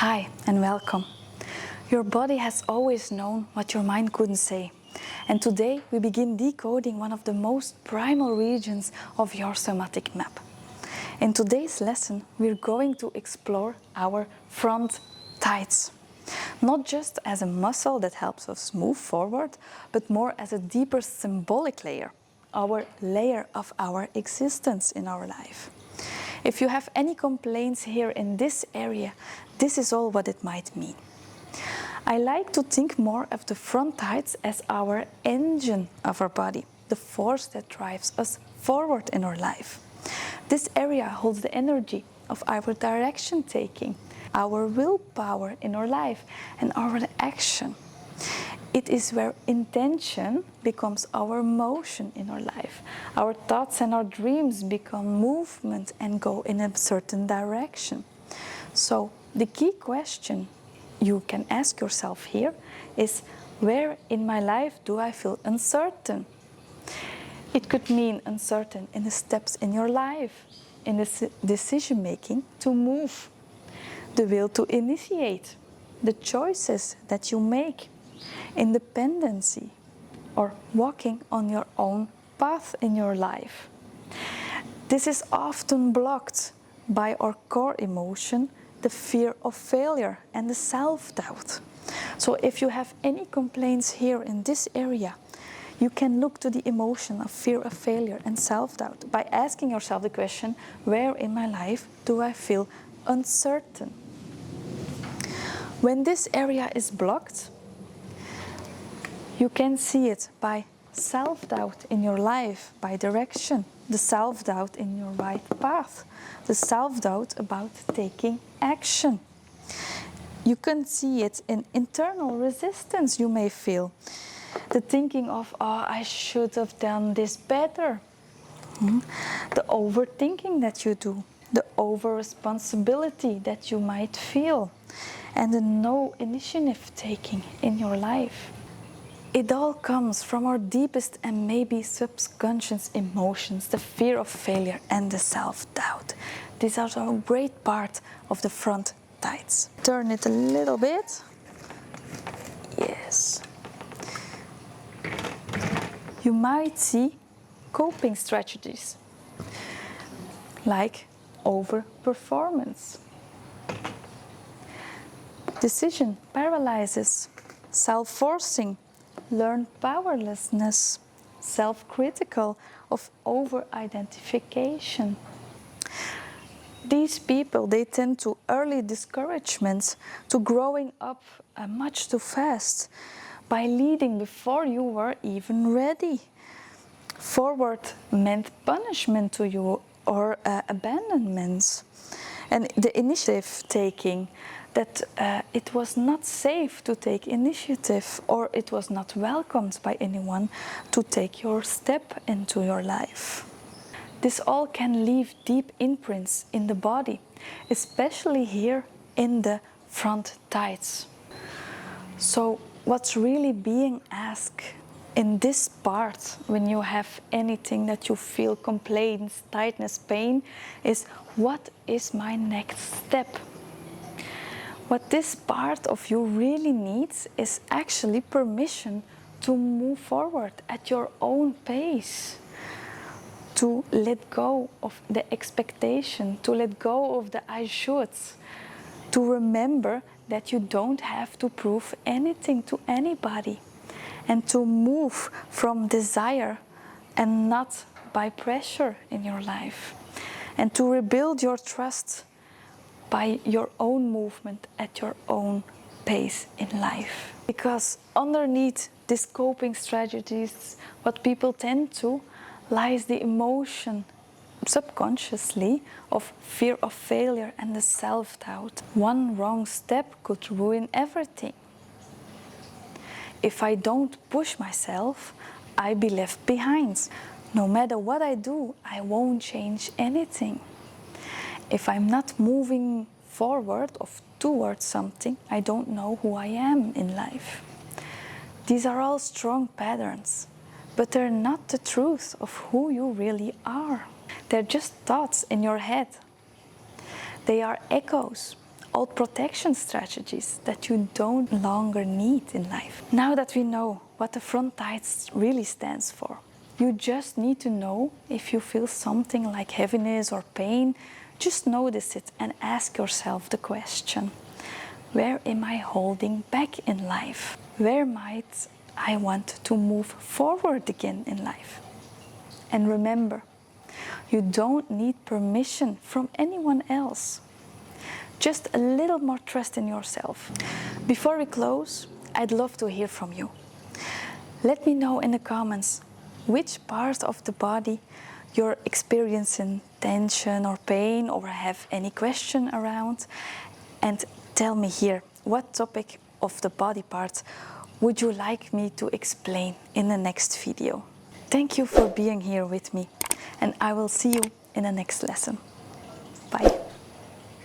Hi and welcome. Your body has always known what your mind couldn't say. And today we begin decoding one of the most primal regions of your somatic map. In today's lesson, we're going to explore our front thighs. Not just as a muscle that helps us move forward, but more as a deeper symbolic layer, our layer of our existence in our life. If you have any complaints here in this area, this is all what it might mean. I like to think more of the front thighs as our engine of our body, the force that drives us forward in our life. This area holds the energy of our direction taking, our willpower in our life, and our action. It is where intention becomes our motion in our life. Our thoughts and our dreams become movement and go in a certain direction. So the key question you can ask yourself here is, where in my life do I feel uncertain? It could mean uncertain in the steps in your life, in the decision making to move, the will to initiate, the choices that you make, independency, or walking on your own path in your life. This is often blocked by our core emotion, the fear of failure and the self-doubt. So if you have any complaints here in this area, you can look to the emotion of fear of failure and self-doubt by asking yourself the question, where in my life do I feel uncertain? When this area is blocked, you can see it by self-doubt in your life, by direction, the self-doubt in your right path, the self-doubt about taking action. You can see it in internal resistance you may feel. The thinking of, oh, I should have done this better. The overthinking that you do, the over-responsibility that you might feel, and the no initiative taking in your life. It all comes from our deepest and maybe subconscious emotions, the fear of failure and the self-doubt. These are a great part of the front thighs. Turn it a little bit. Yes. You might see coping strategies like overperformance, decision paralysis, self-forcing, learned powerlessness, self-critical, of over-identification. These people, they tend to early discouragements, to growing up much too fast, by leading before you were even ready. Forward meant punishment to you or abandonment. And the initiative taking, that it was not safe to take initiative, or it was not welcomed by anyone to take your step into your life. This all can leave deep imprints in the body, especially here in the front thighs. So what's really being asked in this part, when you have anything that you feel, complaints, tightness, pain, is, what is my next step? What this part of you really needs is actually permission to move forward at your own pace, to let go of the expectation, to let go of the I shoulds, to remember that you don't have to prove anything to anybody, and to move from desire and not by pressure in your life, and to rebuild your trust by your own movement at your own pace in life. Because underneath these coping strategies, what people tend to, lies the emotion subconsciously of fear of failure and the self-doubt. One wrong step could ruin everything. If I don't push myself, I'll be left behind. No matter what I do, I won't change anything. If I'm not moving forward or towards something, I don't know who I am in life. These are all strong patterns, but they're not the truth of who you really are. They're just thoughts in your head. They are echoes old protection strategies that you don't longer need in life. Now that we know what the front tights really stands for, you just need to know if you feel something like heaviness or pain. Just notice it and ask yourself the question: where am I holding back in life? Where might I want to move forward again in life? And remember, you don't need permission from anyone else. Just a little more trust in yourself. Before we close, I'd love to hear from you. Let me know in the comments which part of the body you're experiencing tension or pain or have any question around. And tell me here, what topic of the body part would you like me to explain in the next video? Thank you for being here with me, and I will see you in the next lesson.